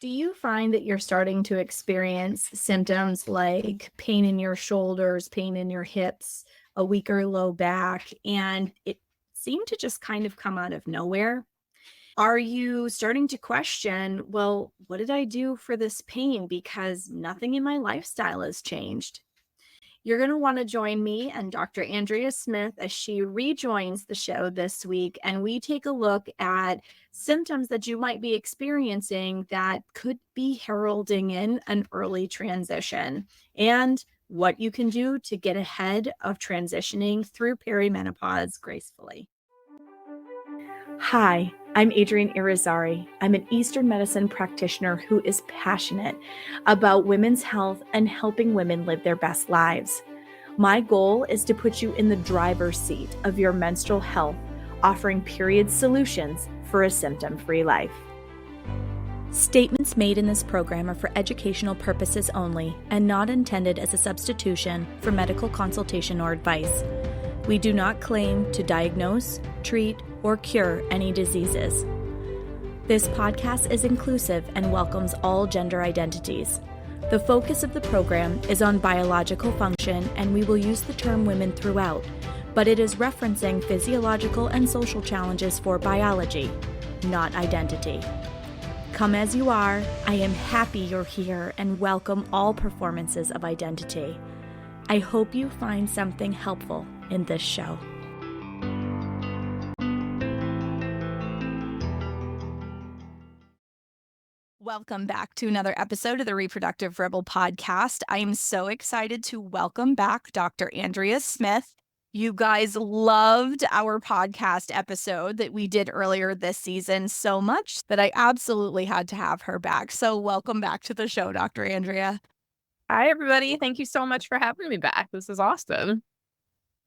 Do you find that you're starting to experience symptoms like pain in your shoulders, pain in your hips, a weaker low back, and it seemed to just kind of come out of nowhere? Are you starting to question, well, what did I do for this pain? Because nothing in my lifestyle has changed. You're going to want to join me and Dr. Andrea Smith as she rejoins the show this week, and we take a look at symptoms that you might be experiencing that could be heralding in an early transition and what you can do to get ahead of transitioning through perimenopause gracefully. Hi, I'm Adrienne Irizarry. I'm an Eastern medicine practitioner who is passionate about women's health and helping women live their best lives. My goal is to put you in the driver's seat of your menstrual health, offering period solutions for a symptom-free life. Statements made in this program are for educational purposes only and not intended as a substitution for medical consultation or advice. We do not claim to diagnose, treat, or cure any diseases. This podcast is inclusive and welcomes all gender identities. The focus of the program is on biological function, and we will use the term women throughout, but it is referencing physiological and social challenges for biology, not identity. Come as you are, I am happy you're here and welcome all performances of identity. I hope you find something helpful in this show. Welcome back to another episode of the Reproductive Rebel podcast. I am so excited to welcome back Dr. Andrea Smith. You guys loved our podcast episode that we did earlier this season so much that I absolutely had to have her back. So welcome back to the show, Dr. Andrea. Hi, everybody. Thank you so much for having me back. This is awesome.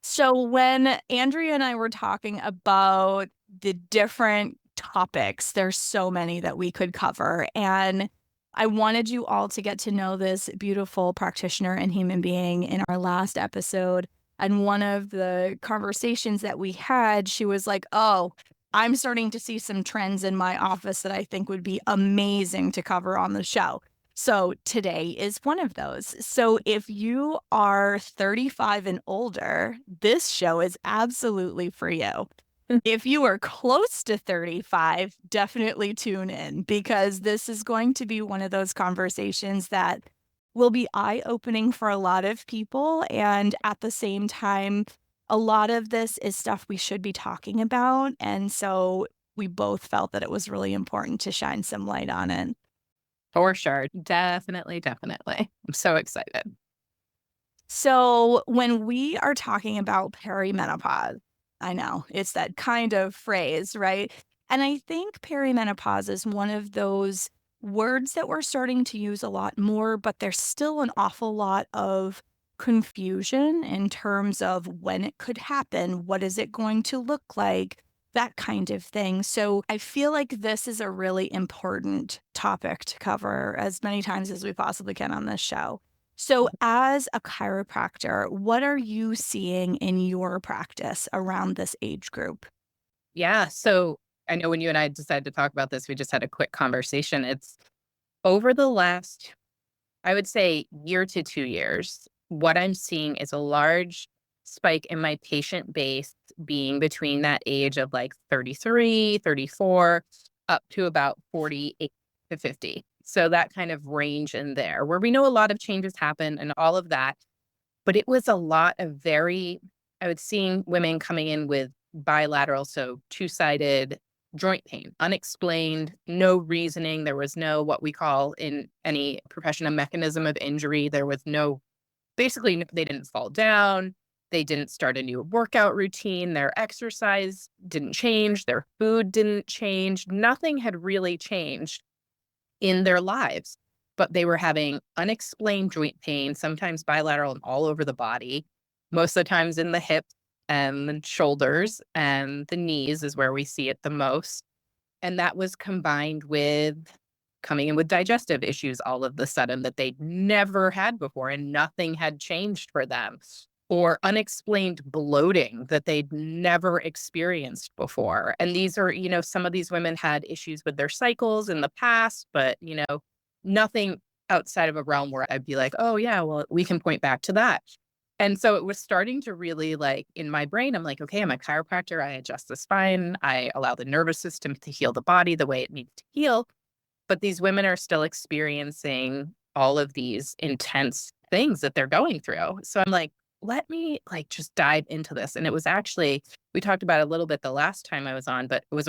So when Andrea and I were talking about the different topics, there's so many that we could cover. And I wanted you all to get to know this beautiful practitioner and human being in our last episode. And one of the conversations that we had, she was like, oh, I'm starting to see some trends in my office that I think would be amazing to cover on the show. So today is one of those. So if you are 35 and older, this show is absolutely for you. If you are close to 35, definitely tune in because this is going to be one of those conversations that will be eye-opening for a lot of people. And at the same time, a lot of this is stuff we should be talking about. And so we both felt that it was really important to shine some light on it. For sure. Definitely. I'm so excited. So when we are talking about perimenopause, I know it's that kind of phrase, right? And I think perimenopause is one of those words that we're starting to use a lot more, but there's still an awful lot of confusion in terms of when it could happen, what is it going to look like, that kind of thing. So I feel like this is a really important topic to cover as many times as we possibly can on this show. So as a chiropractor, what are you seeing in your practice around this age group? Yeah. So I know when you and I decided to talk about this, we just had a quick conversation. It's over the last, I would say, year to 2 years, what I'm seeing is a large spike in my patient base being between that age of like 33, 34, up to about 48 to 50. So that kind of range in there where we know a lot of changes happen and all of that. But it was a lot of I was seeing women coming in with bilateral, so two-sided joint pain, unexplained, no reasoning. There was no what we call in any profession a mechanism of injury. There was no, basically, they didn't fall down. They didn't start a new workout routine. Their exercise didn't change. Their food didn't change. Nothing had really changed in their lives, but they were having unexplained joint pain, sometimes bilateral and all over the body, most of the times in the hips and the shoulders and the knees is where we see it the most. And that was combined with coming in with digestive issues all of the sudden that they'd never had before and nothing had changed for them. or unexplained bloating that they'd never experienced before. And these are, some of these women had issues with their cycles in the past, but, nothing outside of a realm where I'd be like, oh, yeah, well, we can point back to that. And so it was starting to really like in my brain, I'm like, okay, I'm a chiropractor. I adjust the spine. I allow the nervous system to heal the body the way it needs to heal. But these women are still experiencing all of these intense things that they're going through. So I'm like, let me like just dive into this. And it was actually, we talked about it a little bit the last time I was on, but it was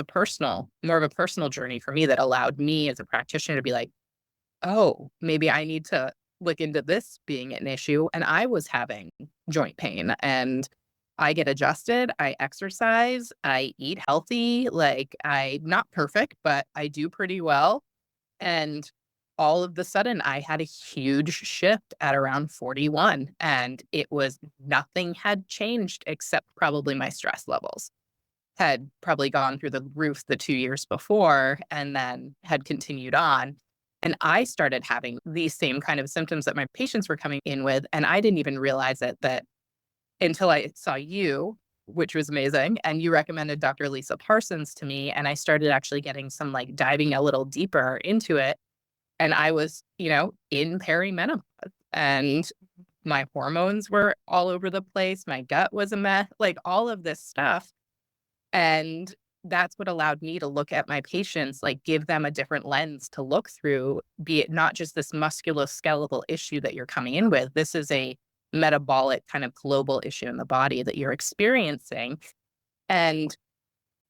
more of a personal journey for me that allowed me as a practitioner to be like, oh, maybe I need to look into this being an issue. And I was having joint pain and I get adjusted, I exercise, I eat healthy. Like I'm not perfect, but I do pretty well. And all of the sudden, I had a huge shift at around 41. And it was nothing had changed except probably my stress levels had probably gone through the roof the 2 years before and then had continued on. And I started having these same kind of symptoms that my patients were coming in with. And I didn't even realize it that until I saw you, which was amazing. And you recommended Dr. Lisa Parsons to me. And I started actually getting some like diving a little deeper into it. And I was, in perimenopause and my hormones were all over the place. My gut was a mess, like all of this stuff. And that's what allowed me to look at my patients, like give them a different lens to look through, be it not just this musculoskeletal issue that you're coming in with. This is a metabolic kind of global issue in the body that you're experiencing. And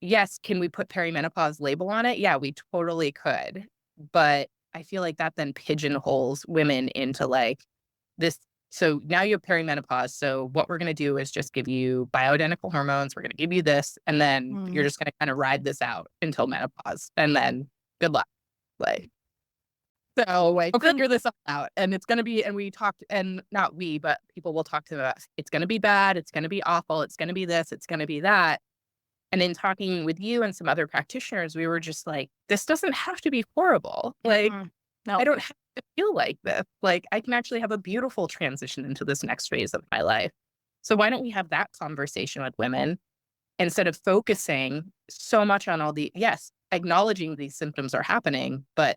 yes, can we put perimenopause label on it? Yeah, we totally could. But I feel like that then pigeonholes women into like this. So now you have perimenopause. So what we're going to do is just give you bioidentical hormones. We're going to give you this, and then you're just going to kind of ride this out until menopause. And then good luck. Like, so like, we'll figure this out. And it's going to be, and we talked, and not we, but people will talk to us. It's going to be bad. It's going to be awful. It's going to be this. It's going to be that. And in talking with you and some other practitioners, we were just like, this doesn't have to be horrible. Like, No. I don't have to feel like this. Like, I can actually have a beautiful transition into this next phase of my life. So why don't we have that conversation with women instead of focusing so much on all the, yes, acknowledging these symptoms are happening, but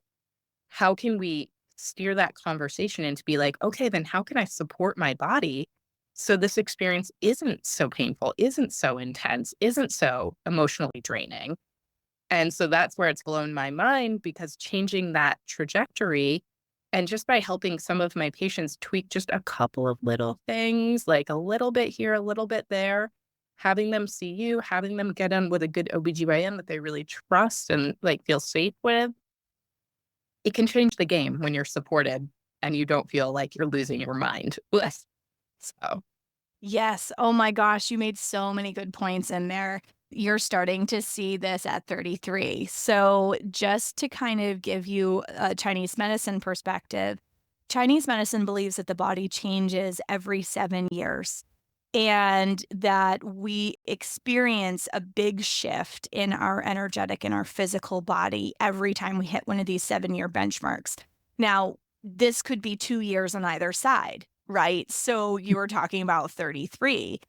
how can we steer that conversation into be like, okay, then how can I support my body so this experience isn't so painful, isn't so intense, isn't so emotionally draining? And so that's where it's blown my mind, because changing that trajectory and just by helping some of my patients tweak just a couple of little things, like a little bit here, a little bit there, having them see you, having them get in with a good OBGYN that they really trust and like feel safe with, it can change the game when you're supported and you don't feel like you're losing your mind. So Yes. Oh my gosh, you made so many good points in there. You're starting to see this at 33. So, just to kind of give you a Chinese medicine perspective, Chinese medicine believes that the body changes every 7 years and that we experience a big shift in our energetic and our physical body every time we hit one of these 7-year benchmarks. Now, this could be 2 years on either side, right? So you were talking about 33.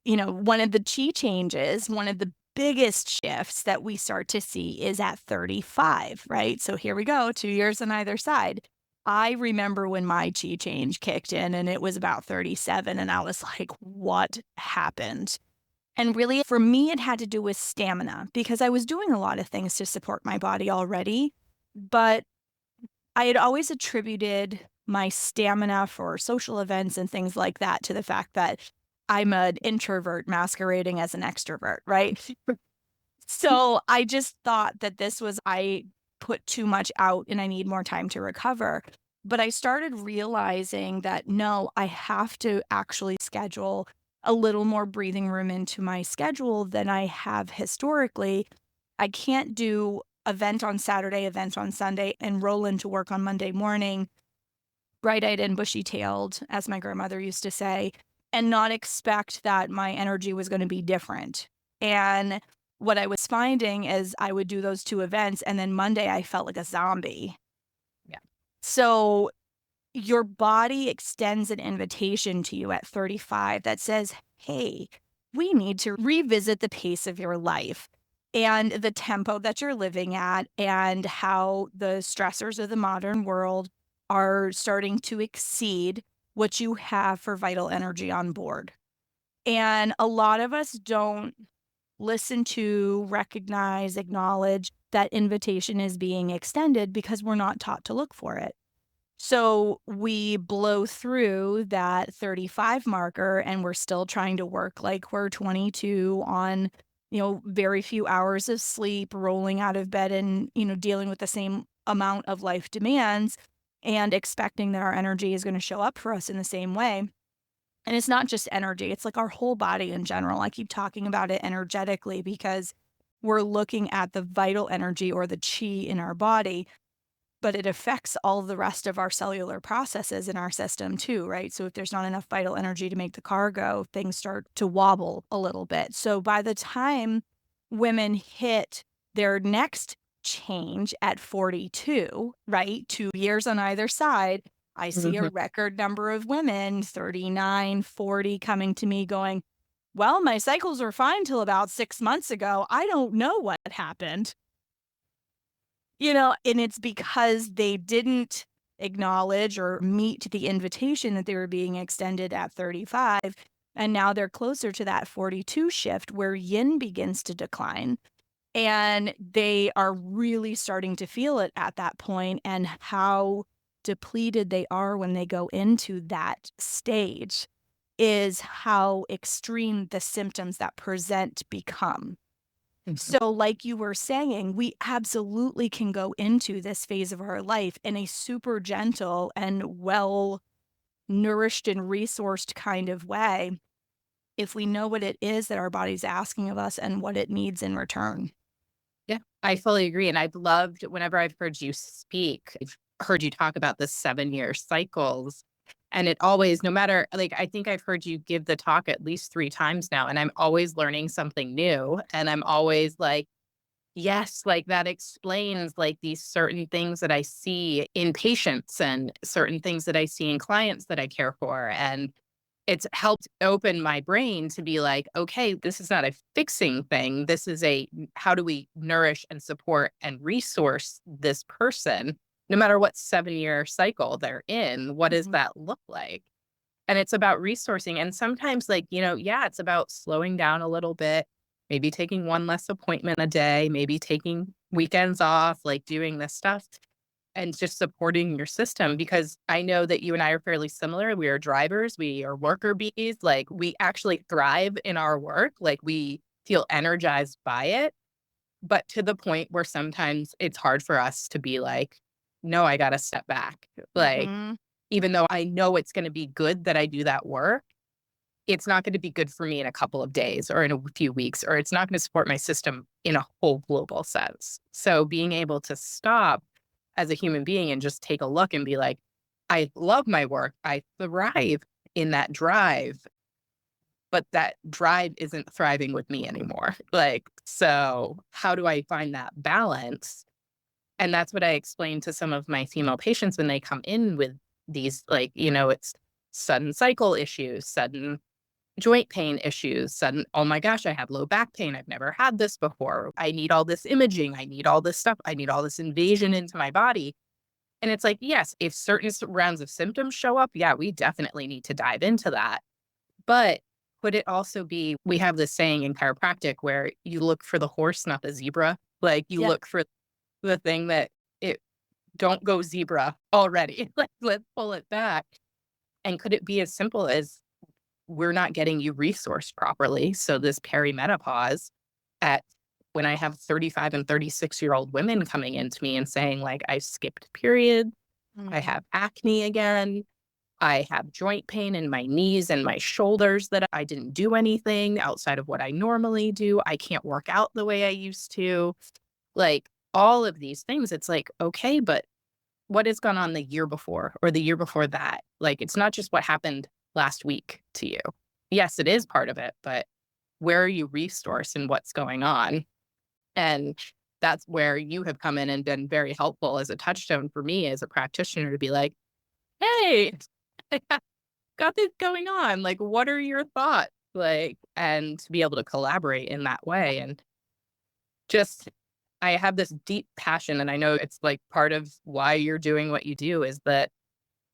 One of the chi changes, one of the biggest shifts that we start to see is at 35, right? So here we go, 2 years on either side. I remember when my chi change kicked in and it was about 37 and I was like, what happened? And really for me, it had to do with stamina because I was doing a lot of things to support my body already, but I had always attributed my stamina for social events and things like that to the fact that I'm an introvert masquerading as an extrovert, right? So I just thought that I put too much out and I need more time to recover. But I started realizing that no, I have to actually schedule a little more breathing room into my schedule than I have historically. I can't do event on Saturday, event on Sunday, and roll into work on Monday morning, bright-eyed and bushy-tailed, as my grandmother used to say, and not expect that my energy was going to be different. And what I was finding is I would do those two events, and then Monday I felt like a zombie. Yeah. So your body extends an invitation to you at 35 that says, hey, we need to revisit the pace of your life and the tempo that you're living at and how the stressors of the modern world are starting to exceed what you have for vital energy on board. And a lot of us don't listen to, recognize, acknowledge that invitation is being extended because we're not taught to look for it. So we blow through that 35 marker and we're still trying to work like we're 22 on, very few hours of sleep, rolling out of bed and, dealing with the same amount of life demands and expecting that our energy is going to show up for us in the same way. And it's not just energy, it's like our whole body in general. I keep talking about it energetically because we're looking at the vital energy or the chi in our body, but it affects all the rest of our cellular processes in our system too, right? So if there's not enough vital energy to make the car go, things start to wobble a little bit. So by the time women hit their next change at 42, right? 2 years on either side, I see a Mhm. record number of women, 39, 40, coming to me going, well, my cycles were fine till about 6 months ago. I don't know what happened. And it's because they didn't acknowledge or meet the invitation that they were being extended at 35. And now they're closer to that 42 shift where yin begins to decline. And they are really starting to feel it at that point and how depleted they are when they go into that stage is how extreme the symptoms that present become. Mhm. So, like you were saying, we absolutely can go into this phase of our life in a super gentle and well nourished and resourced kind of way if we know what it is that our body's asking of us and what it needs in return. Yeah, I fully agree. And I've loved whenever I've heard you speak, I've heard you talk about the 7-year cycles. And it always, no matter, like, I think I've heard you give the talk at least 3 times now, and I'm always learning something new. And I'm always like, yes, like that explains like these certain things that I see in patients and certain things that I see in clients that I care for. And it's helped open my brain to be like, okay, this is not a fixing thing. This is how do we nourish and support and resource this person, no matter what 7-year cycle they're in? What does Mhm. that look like? And it's about resourcing. And sometimes, like, yeah, it's about slowing down a little bit, maybe taking one less appointment a day, maybe taking weekends off, like doing this stuff and just supporting your system. Because I know that you and I are fairly similar. We are drivers, we are worker bees. Like, we actually thrive in our work, like, we feel energized by it. But to the point where sometimes it's hard for us to be like, no, I got to step back. Like, Mhm. even though I know it's gonna be good that I do that work, it's not gonna be good for me in a couple of days or in a few weeks, or it's not gonna support my system in a whole global sense. So being able to stop as a human being and just take a look and be like, "I love my work. I thrive in that drive, but that drive isn't thriving with me anymore." Like, so how do I find that balance? And that's what I explain to some of my female patients when they come in with these, like, it's sudden cycle issues, sudden joint pain issues, sudden, oh my gosh, I have low back pain. I've never had this before. I need all this imaging. I need all this stuff. I need all this invasion into my body. And it's like, yes, if certain rounds of symptoms show up, yeah, we definitely need to dive into that. But could it also be, we have this saying in chiropractic where you look for the horse, not the zebra. Like, you Yep. look for the thing that it don't go zebra already. Like, let's pull it back. And could it be as simple as we're not getting you resourced properly? So this perimenopause at when I have 35 and 36-year-old women coming into me and saying, like, I skipped period, I Mhm. have acne again, I have joint pain in my knees and my shoulders that I didn't do anything outside of what I normally do. I can't work out the way I used to. Like, all of these things, it's like, okay, but what has gone on the year before or the year before that? Like, it's not just what happened last week to you. Yes, it is part of it, but where are you resourced and what's going on? And that's where you have come in and been very helpful as a touchstone for me as a practitioner to be like, hey, I got this going on. Like, what are your thoughts? Like, and to be able to collaborate in that way. And just, I have this deep passion, and I know it's like part of why you're doing what you do is that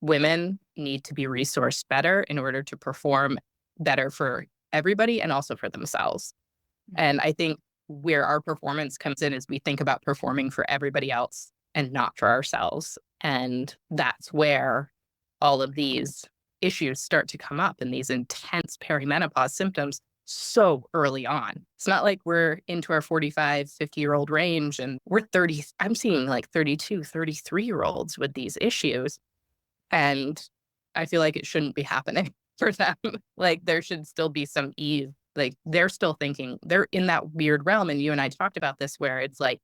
women need to be resourced better in order to perform better for everybody and also for themselves. And I think where our performance comes in is we think about performing for everybody else and not for ourselves. And that's where all of these issues start to come up and these intense perimenopause symptoms so early on. It's not like we're into our 45, 50-year-old range and we're 30. I'm seeing like 32, 33-year-olds with these issues. And I feel like it shouldn't be happening for them. Like there should still be some ease. Like they're still thinking they're in that weird realm. And you and I talked about this where it's like,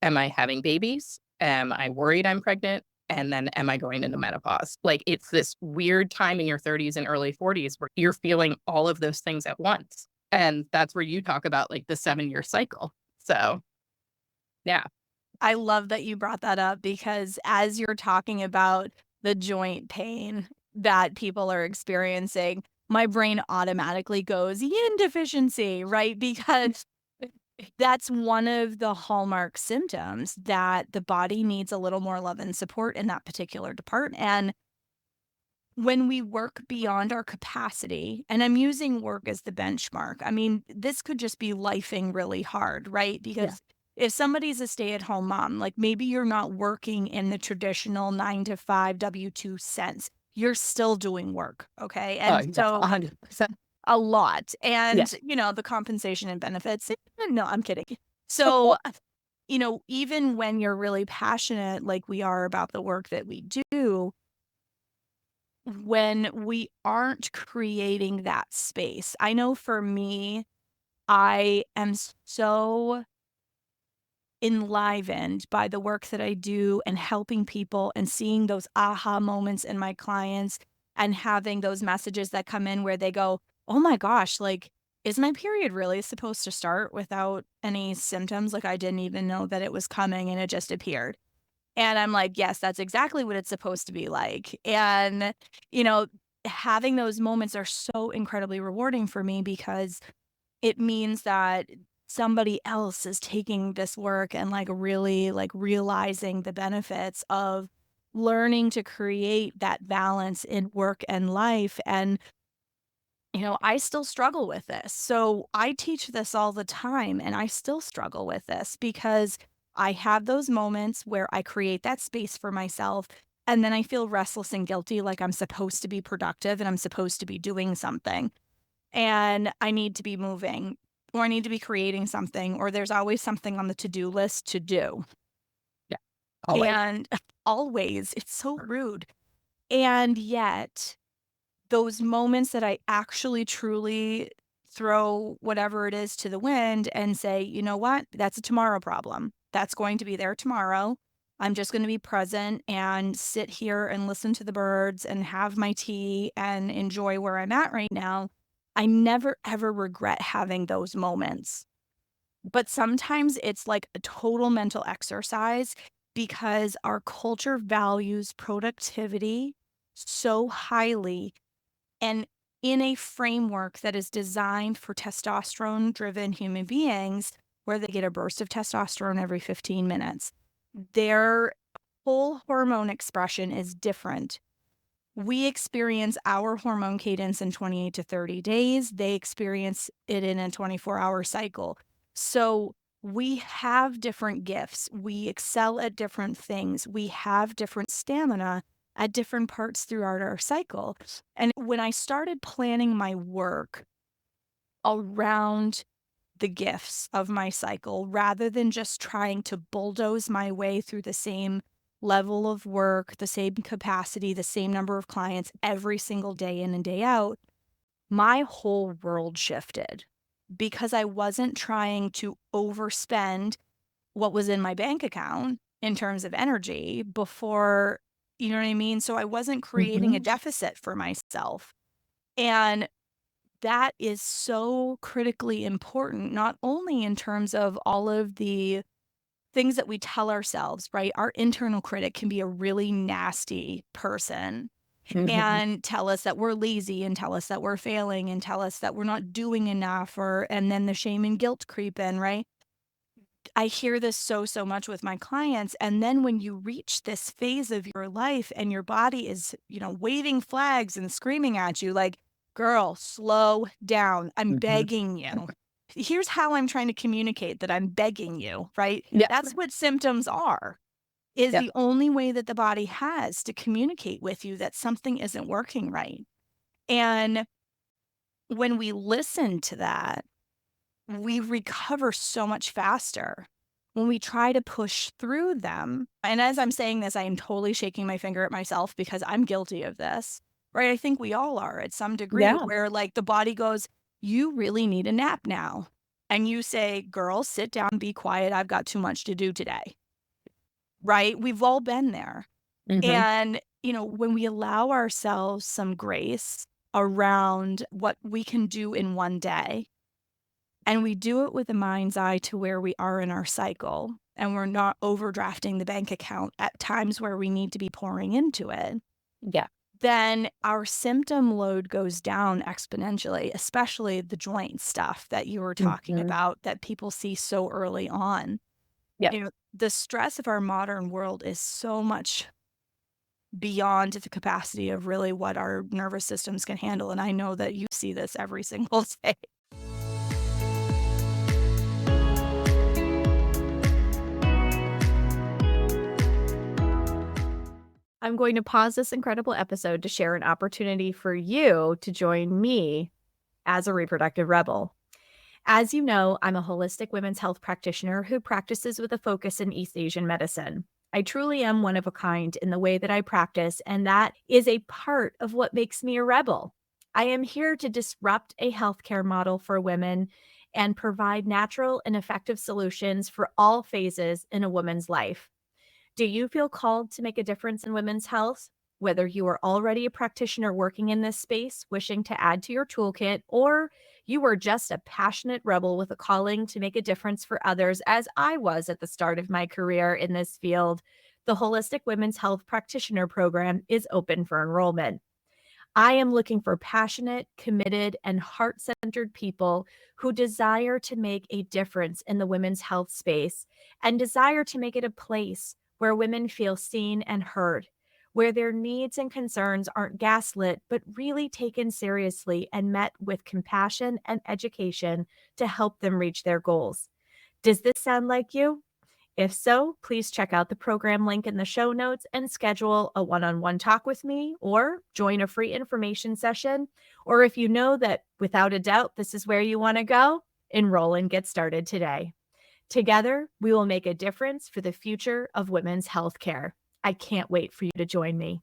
am I having babies? Am I worried I'm pregnant? And then am I going into menopause? Like it's this weird time in your 30s and early 40s where you're feeling all of those things at once. And that's where you talk about like the 7-year cycle. So yeah. I love that you brought that up because as you're talking about the joint pain that people are experiencing, my brain automatically goes yin deficiency, right? Because that's one of the hallmark symptoms that the body needs a little more love and support in that particular department. And when we work beyond our capacity, and I'm using work as the benchmark, I mean, this could just be lifing really hard, right? Because if somebody's a stay-at-home mom, like maybe you're not working in the traditional 9 to 5 W-2 sense, you're still doing work, okay? And so 100%. a lot. Yeah. And, the compensation and benefits, no, I'm kidding. So, even when you're really passionate, like we are about the work that we do, when we aren't creating that space. I know for me, I am so enlivened by the work that I do and helping people and seeing those aha moments in my clients and having those messages that come in where they go, oh my gosh, like, is my period really supposed to start without any symptoms? Like, I didn't even know that it was coming and it just appeared. And I'm like, yes, that's exactly what it's supposed to be like. And, you know, having those moments are so incredibly rewarding for me because it means that somebody else is taking this work and like really like realizing the benefits of learning to create that balance in work and life. And I still struggle with this. So I teach this all the time and I still struggle with this because I have those moments where I create that space for myself and then I feel restless and guilty like I'm supposed to be productive and I'm supposed to be doing something and I need to be moving or I need to be creating something or there's always something on the to-do list to do. Yeah. Always. And always, it's so rude. And yet those moments that I actually truly throw whatever it is to the wind and say, you know what? That's a tomorrow problem. That's going to be there tomorrow. I'm just going to be present and sit here and listen to the birds and have my tea and enjoy where I'm at right now. I never, ever regret having those moments. But sometimes it's like a total mental exercise because our culture values productivity so highly and in a framework that is designed for testosterone-driven human beings, where they get a burst of testosterone every 15 minutes, their whole hormone expression is different. We experience our hormone cadence in 28 to 30 days. They experience it in a 24-hour cycle. So we have different gifts. We excel at different things. We have different stamina at different parts throughout our cycle. And when I started planning my work around the gifts of my cycle, rather than just trying to bulldoze my way through the same level of work, the same capacity, the same number of clients every single day in and day out, my whole world shifted because I wasn't trying to overspend what was in my bank account in terms of energy before, you know what I mean? So I wasn't creating a deficit for myself. And that is so critically important, not only in terms of all of the things that we tell ourselves, right? Our internal critic can be a really nasty person and tell us that we're lazy and tell us that we're failing and tell us that we're not doing enough, and then the shame and guilt creep in, right? I hear this so much with my clients. And then when you reach this phase of your life and your body is, waving flags and screaming at you like, girl, slow down. I'm begging you. Here's how I'm trying to communicate that I'm begging you, right? Yeah. That's what symptoms are, is Yeah. the only way that the body has to communicate with you that something isn't working right. And when we listen to that, we recover so much faster. When we try to push through them, and as I'm saying this, I am totally shaking my finger at myself because I'm guilty of this, right? I think we all are at some degree, Yeah. where like the body goes, you really need a nap now. And you say, girl, sit down, be quiet. I've got too much to do today, right? We've all been there. And, when we allow ourselves some grace around what we can do in one day, and we do it with a mind's eye to where we are in our cycle, and we're not overdrafting the bank account at times where we need to be pouring into it, Yeah. then our symptom load goes down exponentially, especially the joint stuff that you were talking about that people see so early on. Yeah. The stress of our modern world is so much beyond the capacity of really what our nervous systems can handle. And I know that you see this every single day. I'm going to pause this incredible episode to share an opportunity for you to join me as a reproductive rebel. As you know, I'm a holistic women's health practitioner who practices with a focus in East Asian medicine. I truly am one of a kind in the way that I practice, and that is a part of what makes me a rebel. I am here to disrupt a healthcare model for women and provide natural and effective solutions for all phases in a woman's life. Do you feel called to make a difference in women's health? Whether you are already a practitioner working in this space, wishing to add to your toolkit, or you are just a passionate rebel with a calling to make a difference for others, as I was at the start of my career in this field, the Holistic Women's Health Practitioner Program is open for enrollment. I am looking for passionate, committed, and heart-centered people who desire to make a difference in the women's health space and desire to make it a place where women feel seen and heard, where their needs and concerns aren't gaslit, but really taken seriously and met with compassion and education to help them reach their goals. Does this sound like you? If so, please check out the program link in the show notes and schedule a one-on-one talk with me, or join a free information session. Or if you know that without a doubt this is where you want to go, enroll and get started today. Together, we will make a difference for the future of women's healthcare. I can't wait for you to join me.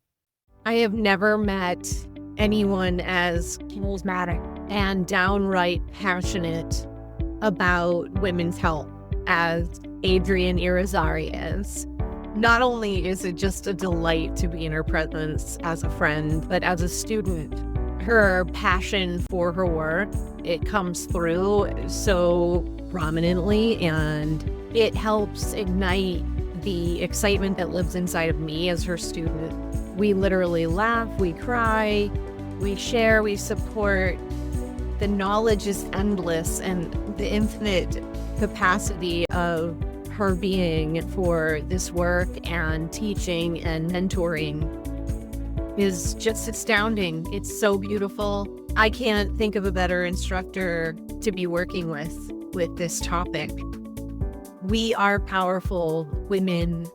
I have never met anyone as charismatic and downright passionate about women's health as Adrienne Irizarry is. Not only is it just a delight to be in her presence as a friend, but as a student, her passion for her work, it comes through so prominently, and it helps ignite the excitement that lives inside of me as her student. We literally laugh, we cry, we share, we support. The knowledge is endless, and the infinite capacity of her being for this work and teaching and mentoring is just astounding. It's so beautiful. I can't think of a better instructor to be working with this topic. We are powerful. Women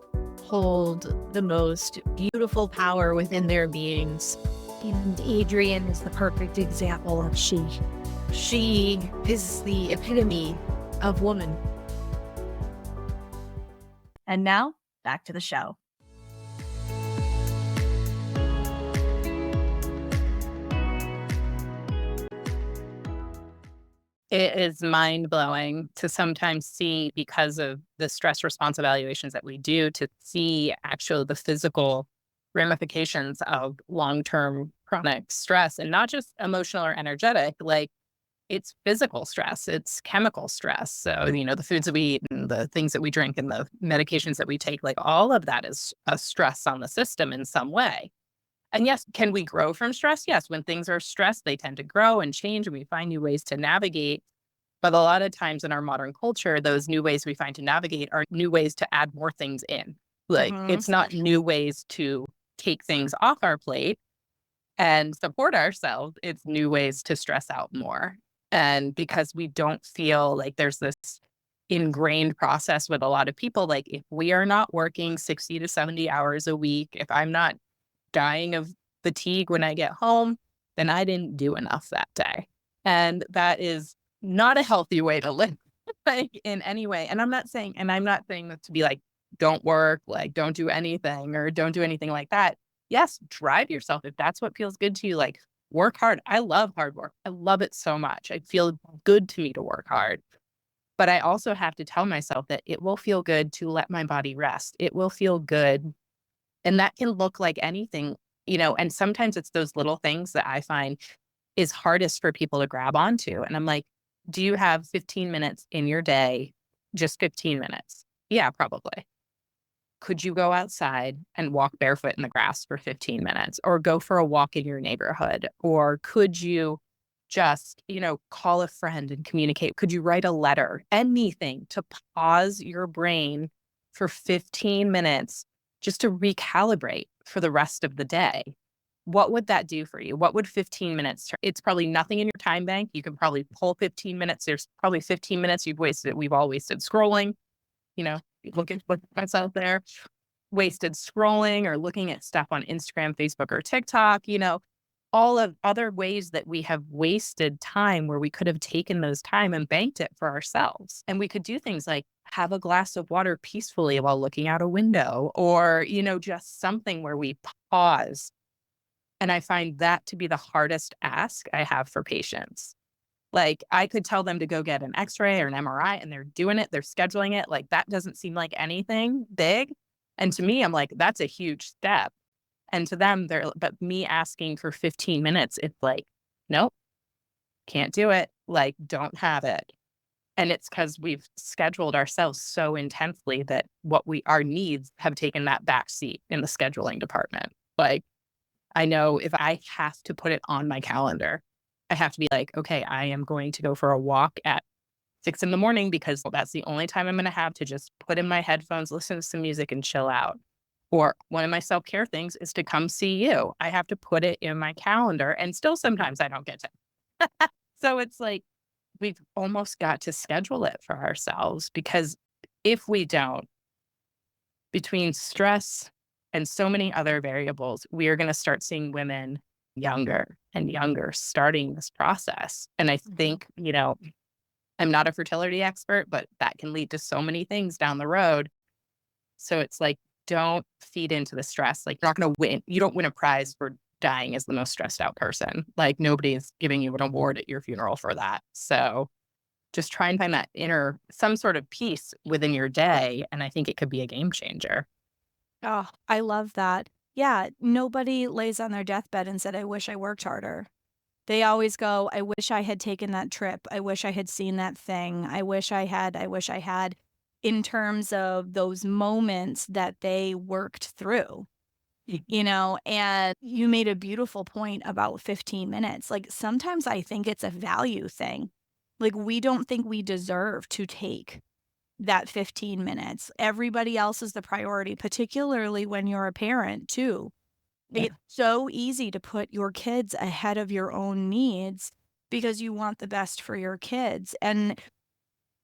hold the most beautiful power within their beings. And Adrienne is the perfect example of she. She is the epitome of woman. And now, back to the show. It is mind-blowing to sometimes see, because of the stress response evaluations that we do, to see actually the physical ramifications of long-term chronic stress, and not just emotional or energetic. Like, it's physical stress, it's chemical stress. So, the foods that we eat and the things that we drink and the medications that we take, like all of that is a stress on the system in some way. And yes, can we grow from stress? Yes. When things are stressed, they tend to grow and change and we find new ways to navigate. But a lot of times in our modern culture, those new ways we find to navigate are new ways to add more things in. Like it's not new ways to take things off our plate and support ourselves. It's new ways to stress out more. And because we don't feel like there's this ingrained process with a lot of people, like if we are not working 60 to 70 hours a week, if I'm not dying of fatigue when I get home, then I didn't do enough that day. And that is not a healthy way to live, like in any way. And I'm not saying that to be like, don't work, like don't do anything or don't do anything like that. Yes, drive yourself if that's what feels good to you. Like work hard. I love hard work. I love it so much. It feels good to me to work hard. But I also have to tell myself that it will feel good to let my body rest. It will feel good. And that can look like anything, and sometimes it's those little things that I find is hardest for people to grab onto. And I'm like, do you have 15 minutes in your day? Just 15 minutes? Yeah, probably. Could you go outside and walk barefoot in the grass for 15 minutes or go for a walk in your neighborhood? Or could you just, call a friend and communicate? Could you write a letter? Anything to pause your brain for 15 minutes just to recalibrate for the rest of the day. What would that do for you? What would 15 minutes? It's probably nothing in your time bank. You can probably pull 15 minutes. There's probably 15 minutes you've wasted. We've all wasted scrolling, looking at what's out there, wasted scrolling or looking at stuff on Instagram, Facebook, or TikTok, all of other ways that we have wasted time where we could have taken those time and banked it for ourselves. And we could do things like have a glass of water peacefully while looking out a window or, just something where we pause. And I find that to be the hardest ask I have for patients. Like I could tell them to go get an x-ray or an MRI and they're doing it, they're scheduling it. Like that doesn't seem like anything big. And to me, I'm like, that's a huge step. And to them, but me asking for 15 minutes, it's like, nope, can't do it. Like, don't have it. And it's because we've scheduled ourselves so intensely that our needs have taken that back seat in the scheduling department. Like, I know if I have to put it on my calendar, I have to be like, okay, I am going to go for a walk at 6 a.m. because that's the only time I'm going to have to just put in my headphones, listen to some music and chill out. Or one of my self-care things is to come see you. I have to put it in my calendar and still sometimes I don't get to. So it's like, we've almost got to schedule it for ourselves because if we don't, between stress and so many other variables, we are going to start seeing women younger and younger starting this process. And I think, I'm not a fertility expert, but that can lead to so many things down the road. So it's like, don't feed into the stress. Like you're not going to win. You don't win a prize for dying as the most stressed out person. Like nobody's giving you an award at your funeral for that. So just try and find that some sort of peace within your day. And I think it could be a game changer. Oh, I love that. Yeah, nobody lays on their deathbed and said, I wish I worked harder. They always go, I wish I had taken that trip. I wish I had seen that thing. I wish I had, in terms of those moments that they worked through, and you made a beautiful point about 15 minutes. Like sometimes I think it's a value thing. Like we don't think we deserve to take that 15 minutes. Everybody else is the priority, particularly when you're a parent too. Yeah. It's so easy to put your kids ahead of your own needs because you want the best for your kids. And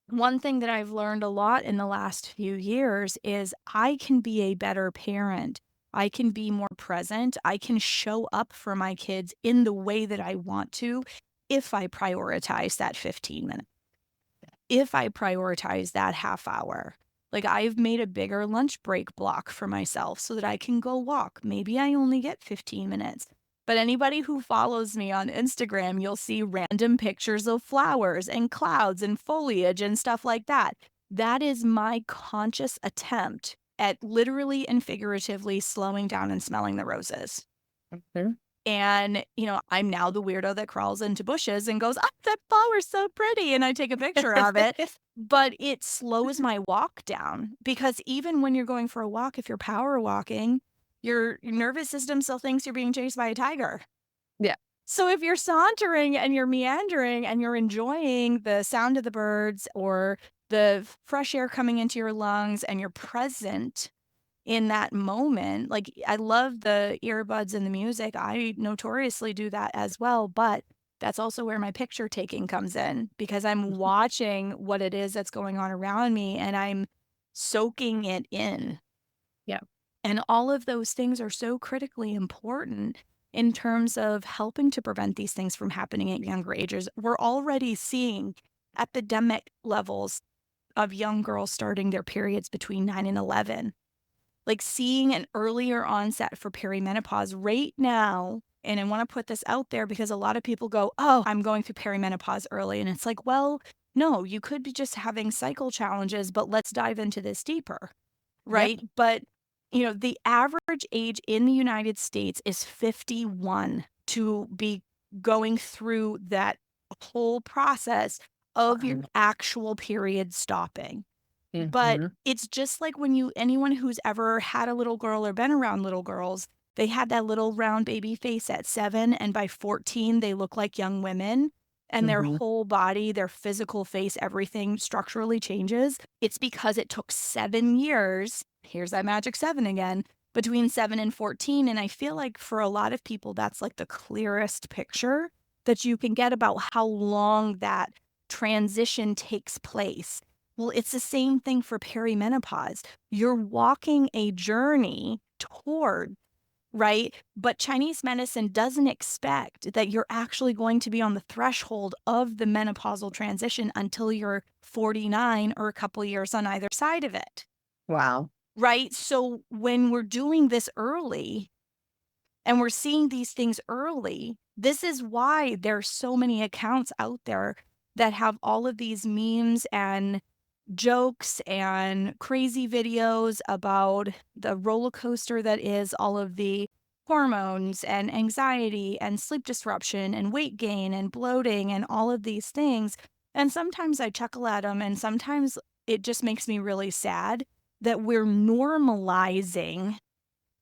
one thing that I've learned a lot in the last few years is I can be a better parent. I can be more present. I can show up for my kids in the way that I want to if I prioritize that 15 minutes, if I prioritize that half hour. Like I've made a bigger lunch break block for myself so that I can go walk. Maybe I only get 15 minutes. But anybody who follows me on Instagram, you'll see random pictures of flowers and clouds and foliage and stuff like that. That is my conscious attempt at literally and figuratively slowing down and smelling the roses. Mhm. And, I'm now the weirdo that crawls into bushes and goes, oh, that flower's so pretty. And I take a picture of it. But it slows my walk down, because even when you're going for a walk, if you're power walking, your nervous system still thinks you're being chased by a tiger. Yeah. So if you're sauntering and you're meandering and you're enjoying the sound of the birds or the fresh air coming into your lungs and you're present in that moment, like, I love the earbuds and the music. I notoriously do that as well, but that's also where my picture taking comes in, because I'm watching what it is that's going on around me and I'm soaking it in. Yeah. And all of those things are so critically important in terms of helping to prevent these things from happening at younger ages. We're already seeing epidemic levels of young girls starting their periods between 9 and 11. Like, seeing an earlier onset for perimenopause right now. And I want to put this out there because a lot of people go, oh, I'm going through perimenopause early. And it's like, well, no, you could be just having cycle challenges, but let's dive into this deeper. Right. Yep. But, the average age in the United States is 51 to be going through that whole process of your actual period stopping. But Mhm. it's just like when anyone who's ever had a little girl or been around little girls, they had that little round baby face at 7, and by 14, they look like young women, and their Mhm. whole body, their physical face, everything structurally changes. It's because it took 7 years. Here's that magic 7 again, between 7 and 14. And I feel like for a lot of people, that's like the clearest picture that you can get about how long that transition takes place. Well, it's the same thing for perimenopause. You're walking a journey toward, right? But Chinese medicine doesn't expect that you're actually going to be on the threshold of the menopausal transition until you're 49 or a couple years on either side of it, Wow. right? So when we're doing this early and we're seeing these things early, this is why there's so many accounts out there that have all of these memes and jokes and crazy videos about the roller coaster that is all of the hormones and anxiety and sleep disruption and weight gain and bloating and all of these things. And sometimes I chuckle at them, and sometimes it just makes me really sad that we're normalizing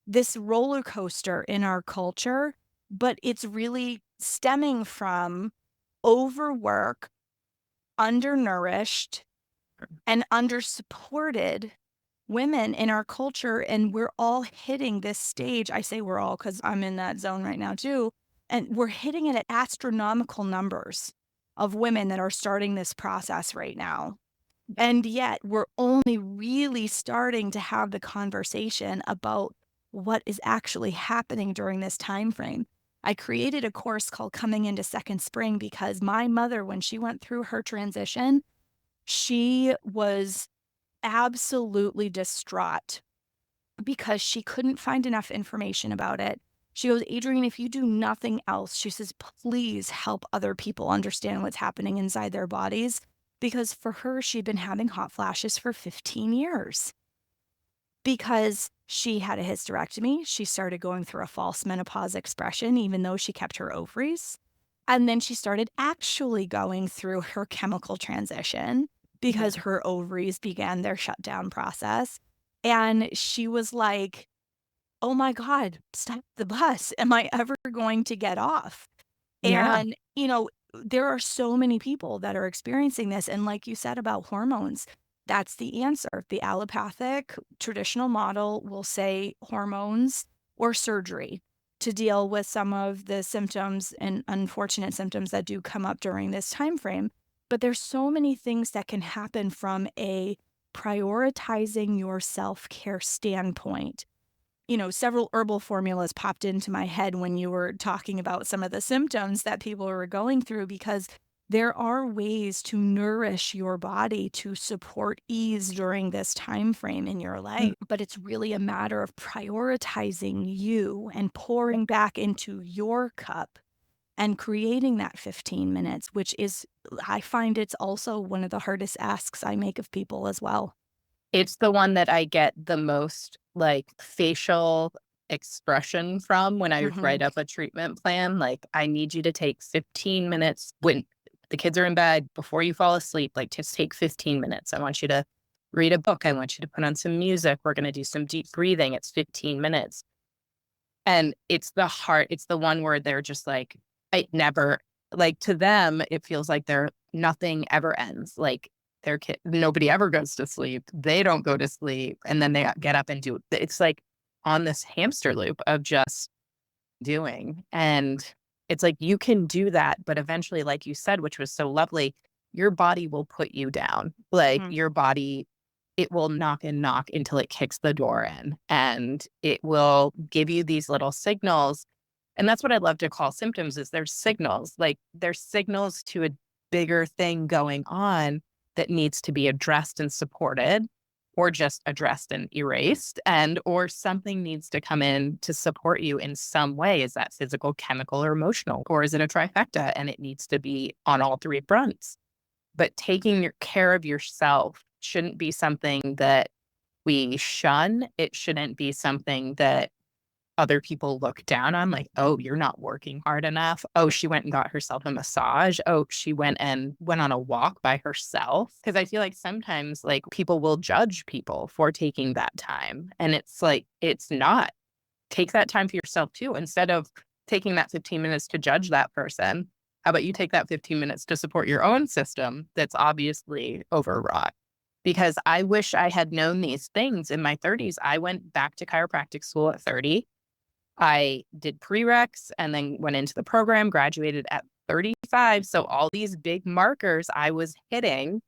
this roller coaster in our culture, but it's really stemming from overwork, undernourished, and undersupported women in our culture. And we're all hitting this stage. I say we're all because I'm in that zone right now too. And we're hitting it at astronomical numbers of women that are starting this process right now. And yet we're only really starting to have the conversation about what is actually happening during this time frame. I created a course called Coming into Second Spring because my mother, when she went through her transition, she was absolutely distraught because she couldn't find enough information about it. She goes, Adrienne, if you do nothing else, she says, please help other people understand what's happening inside their bodies. Because for her, she'd been having hot flashes for 15 years. Because she had a hysterectomy, she started going through a false menopause expression, even though she kept her ovaries. And then she started actually going through her chemical transition because her ovaries began their shutdown process. And she was like, oh my God, stop the bus. Am I ever going to get off? Yeah. And, there are so many people that are experiencing this. And like you said about hormones, that's the answer. The allopathic traditional model will say hormones or surgery to deal with some of the symptoms and unfortunate symptoms that do come up during this time frame. But there's so many things that can happen from a prioritizing your self-care standpoint. Several herbal formulas popped into my head when you were talking about some of the symptoms that people were going through, because there are ways to nourish your body to support ease during this time frame in your life. But it's really a matter of prioritizing you and pouring back into your cup and creating that 15 minutes, which is, I find it's also one of the hardest asks I make of people as well. It's the one that I get the most, like, facial expression from when I would write up a treatment plan. Like, I need you to take 15 minutes when the kids are in bed before you fall asleep. Like, just take 15 minutes. I want you to read a book. I want you to put on some music. We're going to do some deep breathing. It's 15 minutes. And it's the heart. It's the one where they're just like, I never, like, to them, it feels like nothing ever ends. Like, their kid, nobody ever goes to sleep. They don't go to sleep. And then they get up and do it. It's like on this hamster loop of just doing. And it's like, you can do that. But eventually, like you said, which was so lovely, your body will put you down. Like, your body, it will knock and knock until it kicks the door in, and it will give you these little signals. And that's what I love to call symptoms, is there's signals. Like, there's signals to a bigger thing going on that needs to be addressed and supported, or just addressed and erased, or something needs to come in to support you in some way. Is that physical, chemical, or emotional? Or is it a trifecta and it needs to be on all three fronts? But taking care of yourself shouldn't be something that we shun. It shouldn't be something that other people look down on, like, oh, you're not working hard enough. Oh, she went and got herself a massage. Oh, she went on a walk by herself. Because I feel like sometimes, like, people will judge people for taking that time. And it's like, it's not. Take that time for yourself too. Instead of taking that 15 minutes to judge that person, how about you take that 15 minutes to support your own system that's obviously overwrought? Because I wish I had known these things in my 30s. I went back to chiropractic school at 30. I did prereqs and then went into the program, graduated at 35. So all these big markers I was hitting.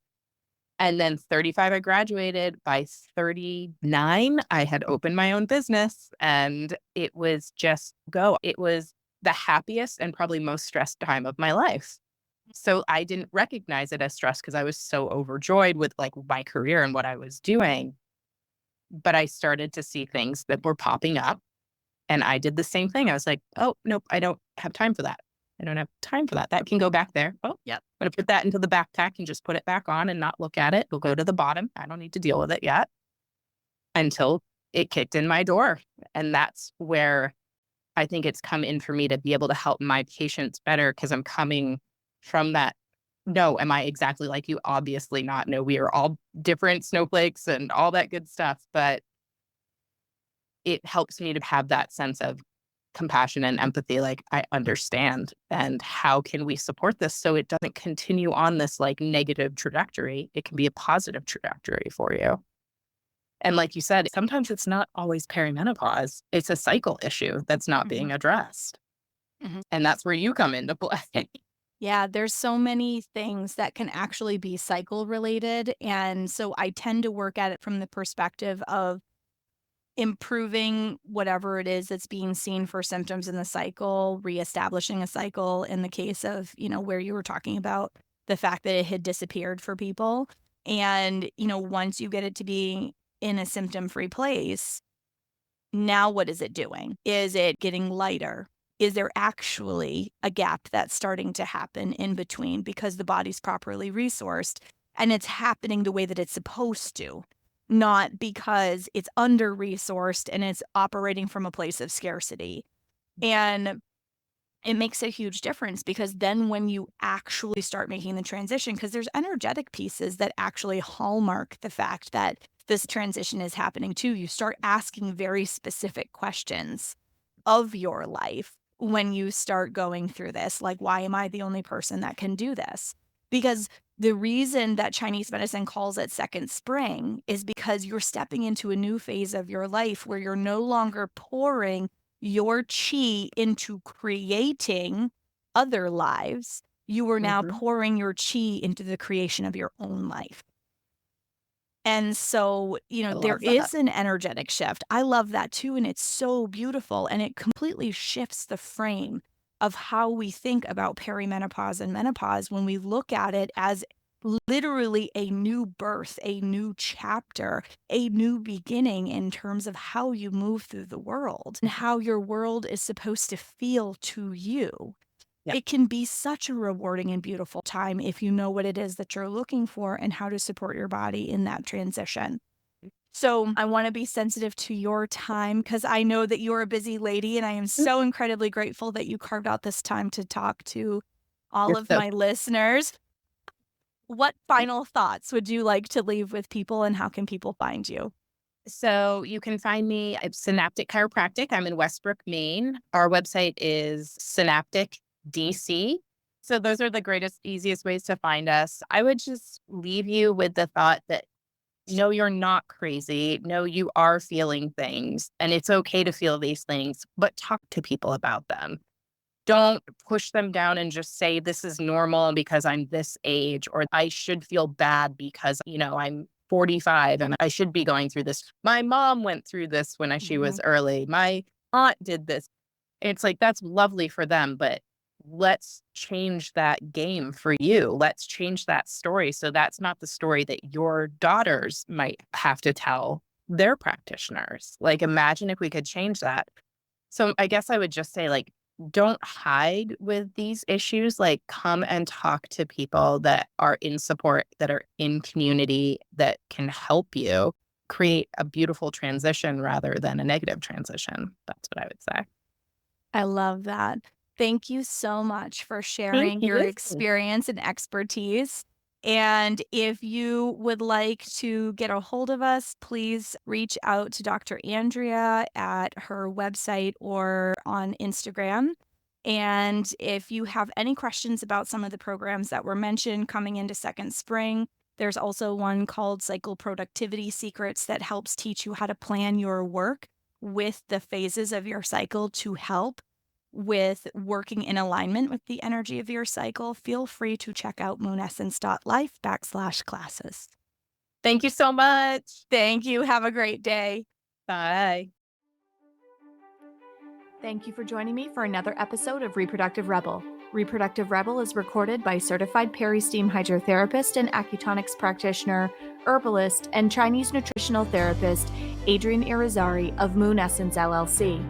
And then 35, I graduated. By 39, I had opened my own business, and it was just go. It was the happiest and probably most stressed time of my life. So I didn't recognize it as stress because I was so overjoyed with, like, my career and what I was doing. But I started to see things that were popping up, and I did the same thing. I was like, oh, nope, I don't have time for that. I don't have time for that. That can go back there. Oh, yeah. I'm going to put that into the backpack and just put it back on and not look at it. It'll go to the bottom. I don't need to deal with it yet, until it kicked in my door. And that's where I think it's come in for me to be able to help my patients better, because I'm coming from that. No, am I exactly like you? Obviously not. No, we are all different snowflakes and all that good stuff. But it helps me to have that sense of compassion and empathy. Like, I understand. And how can we support this so it doesn't continue on this, like, negative trajectory? It can be a positive trajectory for you. And like you said, sometimes it's not always perimenopause. It's a cycle issue that's not being addressed. And that's where you come into play. Yeah, there's so many things that can actually be cycle related. And so I tend to work at it from the perspective of improving whatever it is that's being seen for symptoms in the cycle, reestablishing a cycle in the case of, where you were talking about the fact that it had disappeared for people. And, once you get it to be in a symptom-free place, now what is it doing? Is it getting lighter? Is there actually a gap that's starting to happen in between because the body's properly resourced and it's happening the way that it's supposed to? Not because it's under-resourced and it's operating from a place of scarcity. And it makes a huge difference, because then when you actually start making the transition, because there's energetic pieces that actually hallmark the fact that this transition is happening too, you start asking very specific questions of your life when you start going through this. Like, why am I the only person that can do this? Because the reason that Chinese medicine calls it second spring is because you're stepping into a new phase of your life where you're no longer pouring your chi into creating other lives. You are now pouring your chi into the creation of your own life. And so, there is an energetic shift. I love that too. And it's so beautiful. And it completely shifts the frame of how we think about perimenopause and menopause when we look at it as literally a new birth, a new chapter, a new beginning in terms of how you move through the world and how your world is supposed to feel to you. Yeah. It can be such a rewarding and beautiful time if you know what it is that you're looking for and how to support your body in that transition. So I want to be sensitive to your time because I know that you're a busy lady, and I am so incredibly grateful that you carved out this time to talk to all You're of so my listeners. What final thoughts would you like to leave with people, and how can people find you? So you can find me at Synaptic Chiropractic. I'm in Westbrook, Maine. Our website is Synaptic DC. So those are the greatest, easiest ways to find us. I would just leave you with the thought that no, you're not crazy. No, you are feeling things, and it's okay to feel these things, but talk to people about them. Don't push them down and just say this is normal because I'm this age, or I should feel bad because, I'm 45 and I should be going through this. My mom went through this when she was early. My aunt did this. It's like, that's lovely for them, but let's change that game for you. Let's change that story. So that's not the story that your daughters might have to tell their practitioners. Like, imagine if we could change that. So I guess I would just say, like, don't hide with these issues. Like, come and talk to people that are in support, that are in community, that can help you create a beautiful transition rather than a negative transition. That's what I would say. I love that. Thank you so much for Thank sharing your you. experience and expertise. And if you would like to get a hold of us, please reach out to Dr. Andrea at her website or on Instagram. And if you have any questions about some of the programs that were mentioned coming into Second Spring, there's also one called Cycle Productivity Secrets that helps teach you how to plan your work with the phases of your cycle to help with working in alignment with the energy of your cycle. Feel free to check out moonessence.life/classes. Thank you so much. Thank you. Have a great day. Bye. Thank you for joining me for another episode of Reproductive Rebel. Reproductive Rebel is recorded by certified peri-steam hydrotherapist and acutonics practitioner, herbalist, and Chinese nutritional therapist Adrienne Irizarry of Moon Essence LLC.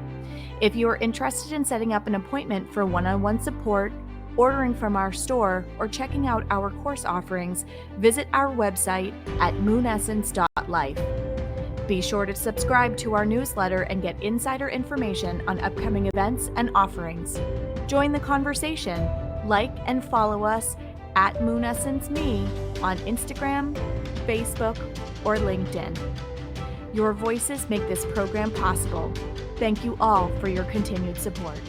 If you are interested in setting up an appointment for one-on-one support, ordering from our store, or checking out our course offerings, visit our website at moonessence.life. Be sure to subscribe to our newsletter and get insider information on upcoming events and offerings. Join the conversation. Like and follow us at MoonEssenceMe on Instagram, Facebook, or LinkedIn. Your voices make this program possible. Thank you all for your continued support.